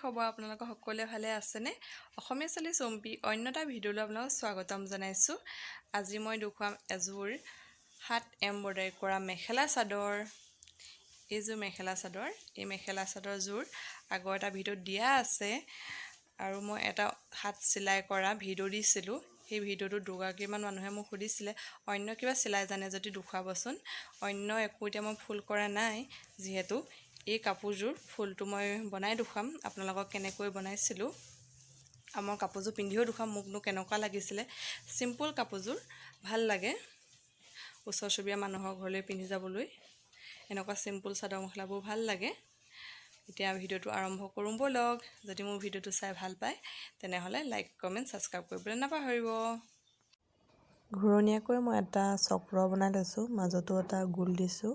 খবৰ আপোনালোকৰ সকলোৱে ভালে আছেনে? অসমীয়া ছোৱালী চম্পী অন্য এটা ভিডিঅ'লৈ আপোনালোকক স্বাগতম জনাইছোঁ। আজি মই দেখুৱাম এযোৰ হাত এমব্ৰইডাৰী কৰা মেখেলা চাদৰ। এইযোৰ মেখেলা চাদৰ, এই মেখেলা চাদৰযোৰ আগৰ এটা ভিডিঅ'ত দিয়া আছে আৰু মই এটা হাত চিলাই কৰা ভিডিঅ' দিছিলোঁ। সেই ভিডিঅ'টোত দুগৰাকীমান মানুহে মোক সুধিছিলে অন্য কিবা চিলাই জানে যদি দেখুৱাবচোন। অন্য একো এতিয়া মই ফুল কৰা নাই, যিহেতু এই কাপোৰযোৰ ফুলটো মই বনাই দেখুৱাম আপোনালোকক কেনেকৈ বনাইছিলোঁ। আৰু মই কাপোৰযোৰ পিন্ধিও দেখুৱাম মোকনো কেনেকুৱা লাগিছিলে। চিম্পুল কাপোৰযোৰ ভাল লাগে ওচৰ চুবুৰীয়া মানুহৰ ঘৰলৈ পিন্ধি যাবলৈ। এনেকুৱা চিম্পুল চাদৰ মেখেলাবোৰ ভাল লাগে। এতিয়া ভিডিঅ'টো আৰম্ভ কৰোঁ ব'লক। যদি মোৰ ভিডিঅ'টো চাই ভাল পায় তেনেহ'লে লাইক কমেণ্ট ছাবস্ক্ৰাইব কৰিবলৈ নাপাহৰিব। ঘূৰণীয়াকৈ মই এটা চক্ৰ বনাই লৈছোঁ, মাজতো এটা গোল দিছোঁ।